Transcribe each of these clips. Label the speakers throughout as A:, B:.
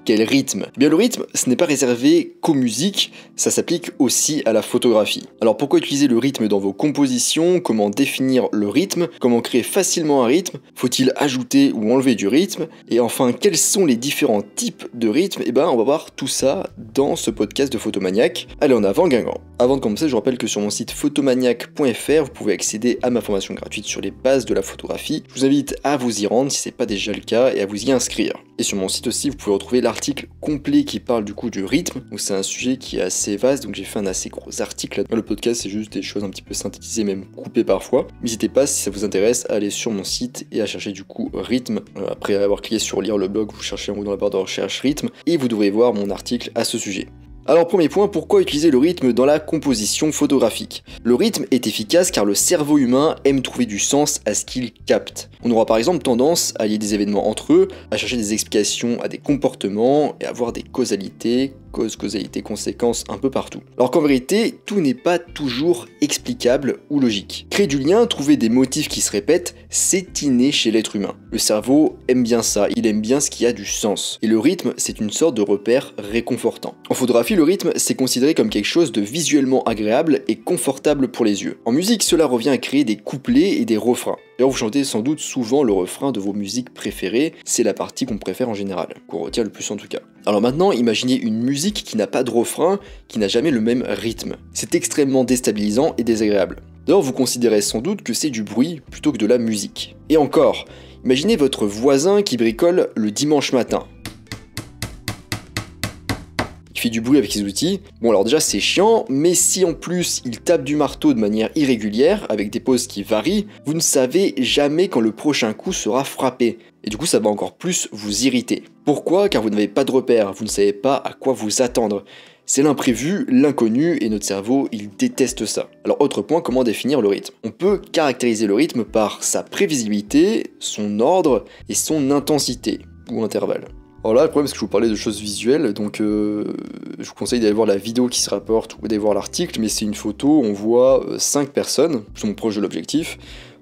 A: Quel rythme? Eh bien le rythme, ce n'est pas réservé qu'aux musiques, ça s'applique aussi à la photographie. Alors pourquoi utiliser le rythme dans vos compositions? Comment définir le rythme? Comment créer facilement un rythme? Faut-il ajouter ou enlever du rythme? Et enfin, quels sont les différents types de rythme? Eh ben on va voir tout ça dans ce podcast de Photomaniac. Allez, en avant Guingamp. Avant de commencer, je vous rappelle que sur mon site photomaniac.fr, vous pouvez accéder à ma formation gratuite sur les bases de la photographie. Je vous invite à vous y rendre si ce n'est pas déjà le cas et à vous y inscrire. Et sur mon site aussi, vous pouvez retrouver l'article complet qui parle du coup du rythme. Donc c'est un sujet qui est assez vaste, donc j'ai fait un assez gros article. Le podcast, c'est juste des choses un petit peu synthétisées, même coupées parfois. N'hésitez pas, si ça vous intéresse, à aller sur mon site et à chercher du coup rythme. Après avoir cliqué sur lire le blog, vous cherchez en haut dans la barre de recherche rythme et vous devrez voir mon article à ce sujet. Alors premier point, pourquoi utiliser le rythme dans la composition photographique? Le rythme est efficace car le cerveau humain aime trouver du sens à ce qu'il capte. On aura par exemple tendance à lier des événements entre eux, à chercher des explications à des comportements et à voir des causalités, causalité, conséquences un peu partout. Alors qu'en vérité, tout n'est pas toujours explicable ou logique. Créer du lien, trouver des motifs qui se répètent, c'est inné chez l'être humain. Le cerveau aime bien ça, il aime bien ce qui a du sens. Et le rythme, c'est une sorte de repère réconfortant. En photographie, le rythme, c'est considéré comme quelque chose de visuellement agréable et confortable pour les yeux. En musique, cela revient à créer des couplets et des refrains. D'ailleurs, vous chantez sans doute souvent le refrain de vos musiques préférées, c'est la partie qu'on préfère en général, qu'on retient le plus en tout cas. Alors maintenant, imaginez une musique qui n'a pas de refrain, qui n'a jamais le même rythme. C'est extrêmement déstabilisant et désagréable. D'ailleurs, vous considérez sans doute que c'est du bruit plutôt que de la musique. Et encore, imaginez votre voisin qui bricole le dimanche matin. Il fait du bruit avec ses outils. Bon alors déjà c'est chiant, mais si en plus il tape du marteau de manière irrégulière, avec des pauses qui varient, vous ne savez jamais quand le prochain coup sera frappé. Et du coup ça va encore plus vous irriter. Pourquoi? Car vous n'avez pas de repère, vous ne savez pas à quoi vous attendre. C'est l'imprévu, l'inconnu, et notre cerveau, il déteste ça. Alors autre point, comment définir le rythme? On peut caractériser le rythme par sa prévisibilité, son ordre et son intensité, ou intervalle. Alors là, le problème c'est que je vous parlais de choses visuelles, donc je vous conseille d'aller voir la vidéo qui se rapporte ou d'aller voir l'article, mais c'est une photo, on voit 5 personnes qui sont proches de l'objectif,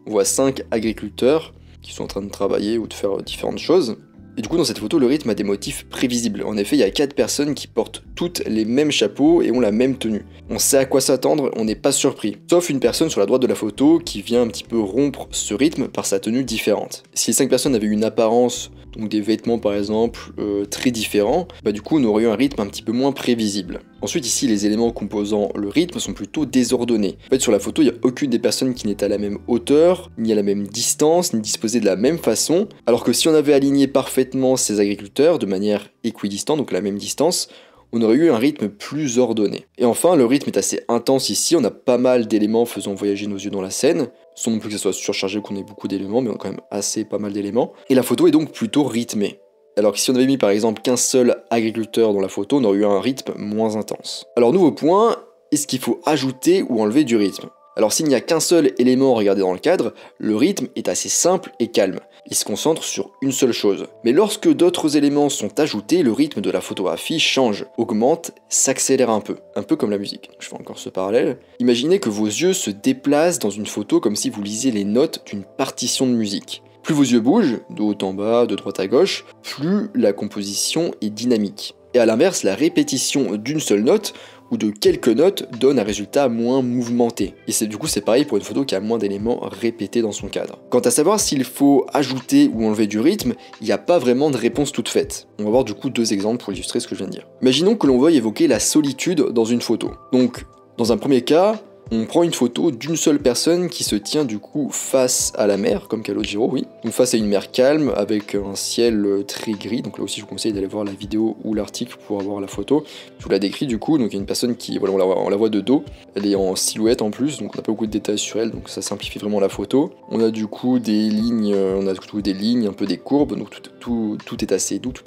A: on voit 5 agriculteurs qui sont en train de travailler ou de faire différentes choses. Et du coup dans cette photo le rythme a des motifs prévisibles. En effet il y a 4 personnes qui portent toutes les mêmes chapeaux et ont la même tenue. On sait à quoi s'attendre, on n'est pas surpris. Sauf une personne sur la droite de la photo qui vient un petit peu rompre ce rythme par sa tenue différente. Si les 5 personnes avaient une apparence, donc des vêtements par exemple, très différents, bah du coup on aurait eu un rythme un petit peu moins prévisible. Ensuite ici les éléments composant le rythme sont plutôt désordonnés. En fait sur la photo il n'y a aucune des personnes qui n'est à la même hauteur, ni à la même distance, ni disposée de la même façon, alors que si on avait aligné parfaitement ces agriculteurs de manière équidistante, donc à la même distance, on aurait eu un rythme plus ordonné. Et enfin, le rythme est assez intense ici, on a pas mal d'éléments faisant voyager nos yeux dans la scène, sans non plus que ça soit surchargé, qu'on ait beaucoup d'éléments, mais on a quand même assez pas mal d'éléments. Et la photo est donc plutôt rythmée. Alors que si on avait mis par exemple qu'un seul agriculteur dans la photo, on aurait eu un rythme moins intense. Alors nouveau point, est-ce qu'il faut ajouter ou enlever du rythme? Alors s'il n'y a qu'un seul élément à regarder dans le cadre, le rythme est assez simple et calme. Il se concentre sur une seule chose. Mais lorsque d'autres éléments sont ajoutés, le rythme de la photographie change, augmente, s'accélère un peu comme la musique. Je fais encore ce parallèle. Imaginez que vos yeux se déplacent dans une photo comme si vous lisiez les notes d'une partition de musique. Plus vos yeux bougent, de haut en bas, de droite à gauche, plus la composition est dynamique. Et à l'inverse, la répétition d'une seule note ou de quelques notes donne un résultat moins mouvementé. Et du coup c'est pareil pour une photo qui a moins d'éléments répétés dans son cadre. Quant à savoir s'il faut ajouter ou enlever du rythme, il n'y a pas vraiment de réponse toute faite. On va voir du coup 2 exemples pour illustrer ce que je viens de dire. Imaginons que l'on veuille évoquer la solitude dans une photo. Donc dans un premier cas, on prend une photo d'une seule personne qui se tient du coup face à la mer, comme Calogero, oui. Donc face à une mer calme, avec un ciel très gris, donc là aussi je vous conseille d'aller voir la vidéo ou l'article pour avoir la photo. Je vous la décris du coup, donc il y a une personne qui, voilà, on la voit de dos, elle est en silhouette en plus, donc on n'a pas beaucoup de détails sur elle, donc ça simplifie vraiment la photo. On a du coup des lignes, un peu des courbes, donc tout est assez doux, tout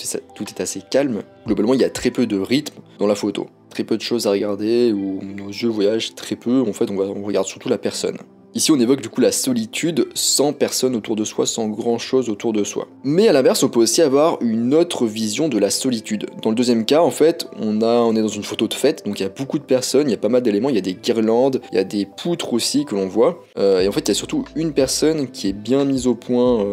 A: est assez calme. Globalement il y a très peu de rythme dans la photo. Très peu de choses à regarder, où nos yeux voyagent très peu, en fait on regarde surtout la personne. Ici on évoque du coup la solitude, sans personne autour de soi, sans grand chose autour de soi. Mais à l'inverse on peut aussi avoir une autre vision de la solitude. Dans le deuxième cas en fait on est dans une photo de fête, donc il y a beaucoup de personnes, il y a pas mal d'éléments, il y a des guirlandes, il y a des poutres aussi que l'on voit. Et en fait il y a surtout une personne qui est bien mise au point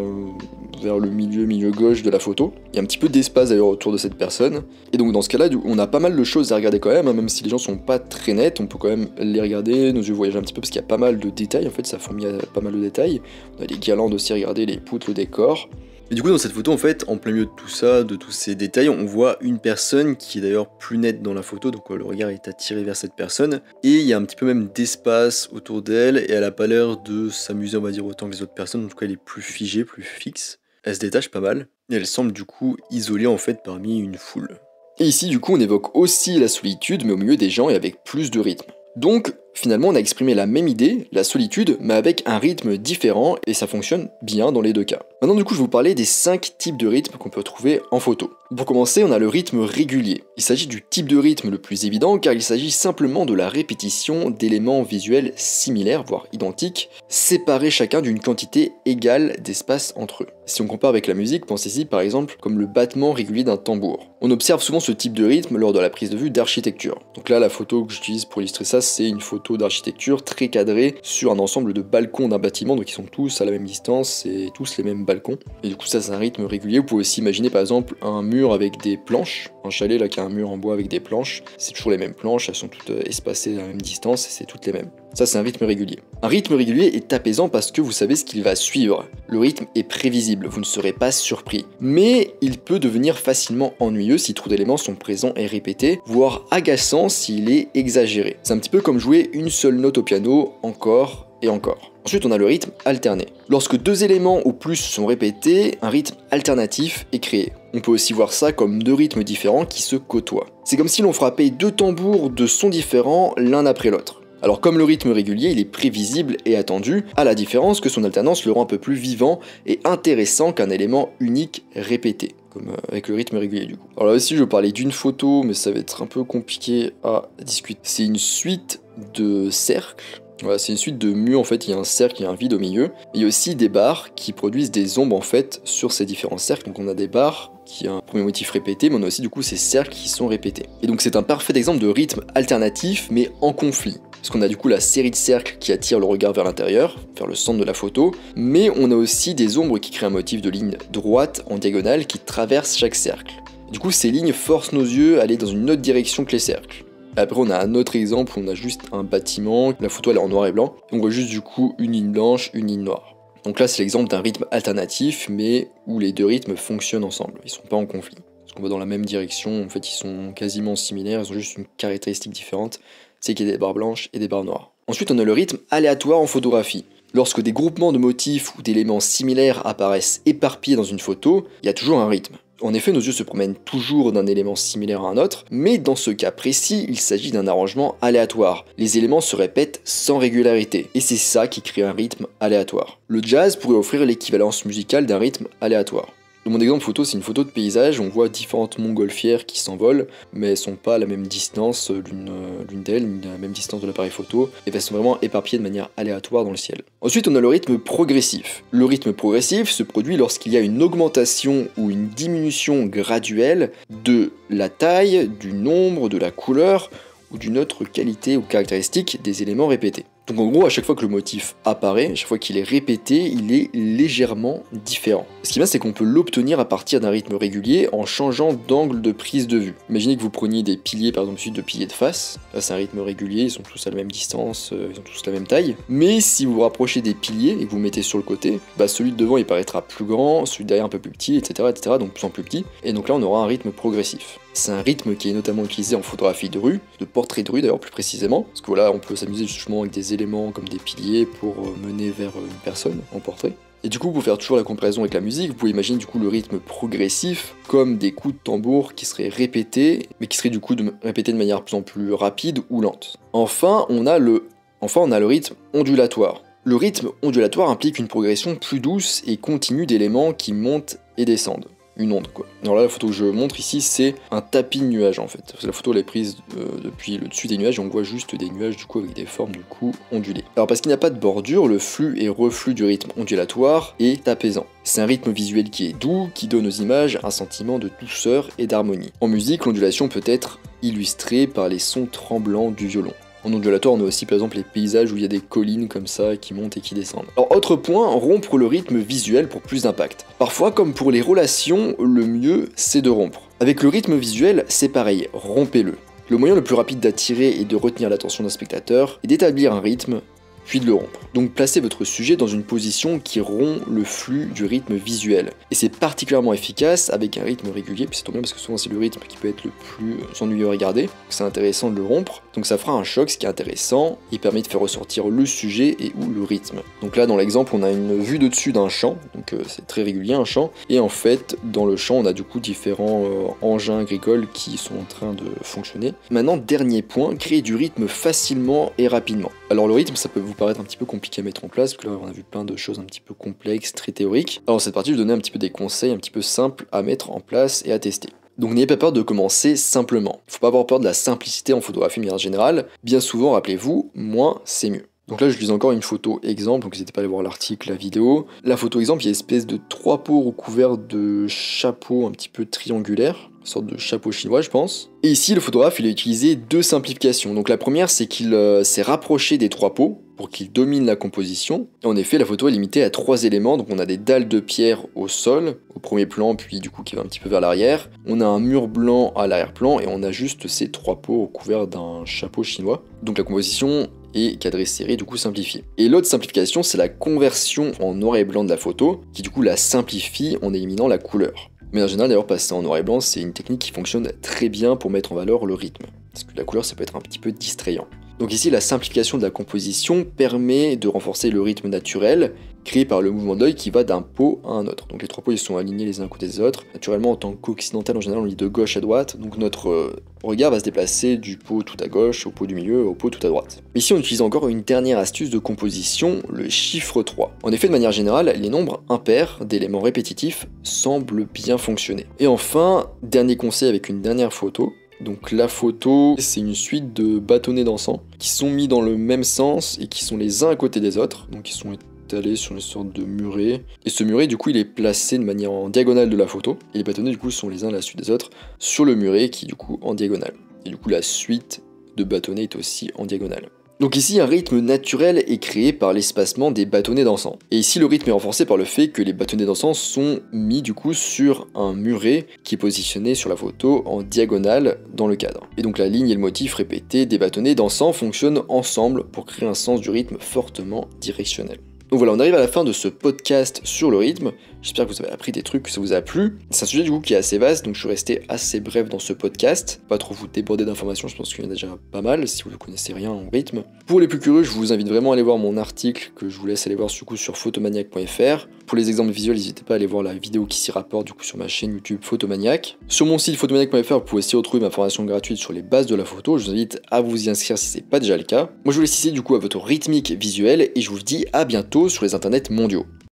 A: vers le milieu gauche de la photo. Il y a un petit peu d'espace d'ailleurs autour de cette personne. Et donc dans ce cas-là, on a pas mal de choses à regarder quand même, hein, même si les gens sont pas très nets, on peut quand même les regarder, nos yeux voyagent un petit peu parce qu'il y a pas mal de détails, en fait ça fourmille à pas mal de détails. On a les guirlandes aussi à regarder, les poutres, le décor. Et du coup dans cette photo en fait, en plein milieu de tout ça, de tous ces détails, on voit une personne qui est d'ailleurs plus nette dans la photo, donc le regard est attiré vers cette personne, et il y a un petit peu même d'espace autour d'elle, et elle a pas l'air de s'amuser on va dire autant que les autres personnes, en tout cas elle est plus figée, plus fixe, elle se détache pas mal, et elle semble du coup isolée en fait parmi une foule. Et ici du coup on évoque aussi la solitude, mais au milieu des gens et avec plus de rythme. Donc finalement on a exprimé la même idée, la solitude, mais avec un rythme différent, et ça fonctionne bien dans les deux cas. Maintenant du coup je vais vous parler des 5 types de rythmes qu'on peut trouver en photo. Pour commencer on a le rythme régulier. Il s'agit du type de rythme le plus évident car il s'agit simplement de la répétition d'éléments visuels similaires, voire identiques, séparés chacun d'une quantité égale d'espace entre eux. Si on compare avec la musique, pensez-y par exemple comme le battement régulier d'un tambour. On observe souvent ce type de rythme lors de la prise de vue d'architecture. Donc là la photo que j'utilise pour illustrer ça, c'est une photo d'architecture très cadrée sur un ensemble de balcons d'un bâtiment, donc ils sont tous à la même distance et tous les mêmes balcons. Et du coup ça c'est un rythme régulier. Vous pouvez aussi imaginer par exemple un mur avec des planches, un chalet là qui a un mur en bois avec des planches, c'est toujours les mêmes planches, elles sont toutes espacées à la même distance et c'est toutes les mêmes. Ça c'est un rythme régulier. Un rythme régulier est apaisant parce que vous savez ce qu'il va suivre. Le rythme est prévisible, vous ne serez pas surpris. Mais il peut devenir facilement ennuyeux si trop d'éléments sont présents et répétés, voire agaçant s'il est exagéré. C'est un petit peu comme jouer une seule note au piano, encore et encore. Ensuite on a le rythme alterné. Lorsque 2 éléments ou plus sont répétés, un rythme alternatif est créé. On peut aussi voir ça comme 2 rythmes différents qui se côtoient. C'est comme si l'on frappait 2 tambours de sons différents l'un après l'autre. Alors comme le rythme régulier, il est prévisible et attendu, à la différence que son alternance le rend un peu plus vivant et intéressant qu'un élément unique répété, comme avec le rythme régulier du coup. Alors là aussi je vais parler d'une photo, mais ça va être un peu compliqué à discuter. C'est une suite de cercles. Voilà, c'est une suite de murs en fait, il y a un cercle, il y a un vide au milieu. Il y a aussi des barres qui produisent des ombres en fait sur ces différents cercles. Donc on a des barres qui a un premier motif répété, mais on a aussi du coup ces cercles qui sont répétés. Et donc c'est un parfait exemple de rythme alternatif mais en conflit. Parce qu'on a du coup la série de cercles qui attire le regard vers l'intérieur, vers le centre de la photo, mais on a aussi des ombres qui créent un motif de ligne droite en diagonale qui traverse chaque cercle. Du coup ces lignes forcent nos yeux à aller dans une autre direction que les cercles. Après on a un autre exemple où on a juste un bâtiment, la photo elle est en noir et blanc, on voit juste du coup une ligne blanche, une ligne noire. Donc là c'est l'exemple d'un rythme alternatif mais où les deux rythmes fonctionnent ensemble, ils sont pas en conflit. Parce qu'on va dans la même direction, en fait ils sont quasiment similaires, ils ont juste une caractéristique différente, c'est qu'il y a des barres blanches et des barres noires. Ensuite on a le rythme aléatoire en photographie. Lorsque des groupements de motifs ou d'éléments similaires apparaissent éparpillés dans une photo, il y a toujours un rythme. En effet, nos yeux se promènent toujours d'un élément similaire à un autre, mais dans ce cas précis, il s'agit d'un arrangement aléatoire. Les éléments se répètent sans régularité, et c'est ça qui crée un rythme aléatoire. Le jazz pourrait offrir l'équivalence musicale d'un rythme aléatoire. Dans mon exemple photo, c'est une photo de paysage, on voit différentes montgolfières qui s'envolent, mais elles sont pas à la même distance l'une d'elles, ni à la même distance de l'appareil photo, et elles sont vraiment éparpillées de manière aléatoire dans le ciel. Ensuite, on a le rythme progressif. Le rythme progressif se produit lorsqu'il y a une augmentation ou une diminution graduelle de la taille, du nombre, de la couleur, ou d'une autre qualité ou caractéristique des éléments répétés. Donc en gros, à chaque fois que le motif apparaît, à chaque fois qu'il est répété, il est légèrement différent. Ce qui est bien, c'est qu'on peut l'obtenir à partir d'un rythme régulier en changeant d'angle de prise de vue. Imaginez que vous preniez des piliers, par exemple, suite de piliers de face. Là, c'est un rythme régulier, ils sont tous à la même distance, ils ont tous la même taille. Mais si vous vous rapprochez des piliers et que vous mettez sur le côté, celui de devant, il paraîtra plus grand, celui de derrière un peu plus petit, etc., donc plus en plus petit. Et donc là, on aura un rythme progressif. C'est un rythme qui est notamment utilisé en photographie de rue, de portrait de rue d'ailleurs plus précisément, parce que voilà, on peut s'amuser justement avec des éléments comme des piliers pour mener vers une personne en portrait. Et du coup, pour faire toujours la comparaison avec la musique, vous pouvez imaginer du coup le rythme progressif comme des coups de tambour qui seraient répétés, mais qui seraient du coup répétés de manière plus en plus rapide ou lente. Enfin, on a le rythme ondulatoire. Le rythme ondulatoire implique une progression plus douce et continue d'éléments qui montent et descendent. Une onde quoi. Alors là la photo que je montre ici c'est un tapis de nuages en fait. Parce que la photo elle est prise depuis le dessus des nuages et on voit juste des nuages du coup avec des formes du coup ondulées. Alors parce qu'il n'y a pas de bordure, le flux et reflux du rythme ondulatoire est apaisant. C'est un rythme visuel qui est doux, qui donne aux images un sentiment de douceur et d'harmonie. En musique, l'ondulation peut être illustrée par les sons tremblants du violon. En ondulatoire, on a aussi par exemple les paysages où il y a des collines comme ça qui montent et qui descendent. Alors autre point, rompre le rythme visuel pour plus d'impact. Parfois, comme pour les relations, le mieux c'est de rompre. Avec le rythme visuel, c'est pareil, rompez-le. Le moyen le plus rapide d'attirer et de retenir l'attention d'un spectateur est d'établir un rythme, puis de le rompre. Donc placez votre sujet dans une position qui rompt le flux du rythme visuel. Et c'est particulièrement efficace avec un rythme régulier, puis c'est trop bien parce que souvent c'est le rythme qui peut être le plus ennuyeux à regarder. C'est intéressant de le rompre, donc ça fera un choc, ce qui est intéressant, il permet de faire ressortir le sujet et ou le rythme. Donc là dans l'exemple on a une vue de dessus d'un champ, donc c'est très régulier un champ, et en fait dans le champ on a du coup différents engins agricoles qui sont en train de fonctionner. Maintenant dernier point, créer du rythme facilement et rapidement. Alors le rythme ça peut vous paraître un petit peu compliqué à mettre en place, parce que là on a vu plein de choses un petit peu complexes, très théoriques. Alors dans cette partie je vais donner un petit peu des conseils un petit peu simples à mettre en place et à tester. Donc n'ayez pas peur de commencer simplement. Il ne faut pas avoir peur de la simplicité en photographie de manière générale. Bien souvent, rappelez-vous, moins c'est mieux. Donc là je lis encore une photo exemple, donc n'hésitez pas à aller voir l'article, la vidéo. La photo exemple, il y a une espèce de 3 pots recouverts de chapeaux un petit peu triangulaires, une sorte de chapeau chinois je pense. Et ici le photographe il a utilisé 2 simplifications. Donc la première c'est qu'il s'est rapproché des 3 pots pour qu'il domine la composition. Et en effet la photo est limitée à 3 éléments, donc on a des dalles de pierre au sol, au premier plan, puis du coup qui va un petit peu vers l'arrière. On a un mur blanc à l'arrière-plan et on a juste ces 3 pots recouverts d'un chapeau chinois. Donc la composition et cadré serré du coup simplifié. Et l'autre simplification c'est la conversion en noir et blanc de la photo qui du coup la simplifie en éliminant la couleur. Mais en général d'ailleurs passer en noir et blanc c'est une technique qui fonctionne très bien pour mettre en valeur le rythme. Parce que la couleur ça peut être un petit peu distrayant. Donc ici la simplification de la composition permet de renforcer le rythme naturel créé par le mouvement d'œil qui va d'un pot à un autre. Donc les 3 pots ils sont alignés les uns à côté des autres. Naturellement en tant qu'occidental en général on lit de gauche à droite, donc notre regard va se déplacer du pot tout à gauche au pot du milieu au pot tout à droite. Ici on utilise encore une dernière astuce de composition, le chiffre 3. En effet de manière générale les nombres impairs d'éléments répétitifs semblent bien fonctionner. Et enfin, dernier conseil avec une dernière photo. Donc la photo, c'est une suite de bâtonnets d'encens qui sont mis dans le même sens et qui sont les uns à côté des autres, donc ils sont étalés sur une sorte de muret. Et ce muret, du coup, il est placé de manière en diagonale de la photo, et les bâtonnets, du coup, sont les uns à la suite des autres sur le muret qui est du coup en diagonale. Et du coup, la suite de bâtonnets est aussi en diagonale. Donc ici, un rythme naturel est créé par l'espacement des bâtonnets d'encens. Et ici, le rythme est renforcé par le fait que les bâtonnets d'encens sont mis du coup sur un muret qui est positionné sur la photo en diagonale dans le cadre. Et donc la ligne et le motif répété des bâtonnets d'encens fonctionnent ensemble pour créer un sens du rythme fortement directionnel. Donc voilà, on arrive à la fin de ce podcast sur le rythme. J'espère que vous avez appris des trucs, que ça vous a plu. C'est un sujet du coup qui est assez vaste, donc je suis resté assez bref dans ce podcast. Pas trop vous déborder d'informations, je pense qu'il y en a déjà pas mal, si vous ne connaissez rien en rythme. Pour les plus curieux, je vous invite vraiment à aller voir mon article, que je vous laisse aller voir du coup sur photomaniac.fr. Pour les exemples visuels, n'hésitez pas à aller voir la vidéo qui s'y rapporte du coup sur ma chaîne YouTube Photomaniac. Sur mon site photomaniac.fr, vous pouvez aussi retrouver ma formation gratuite sur les bases de la photo. Je vous invite à vous y inscrire si c'est pas déjà le cas. Moi je vous laisse ici du coup à votre rythmique visuelle et je vous dis à bientôt sur les internets mondiaux.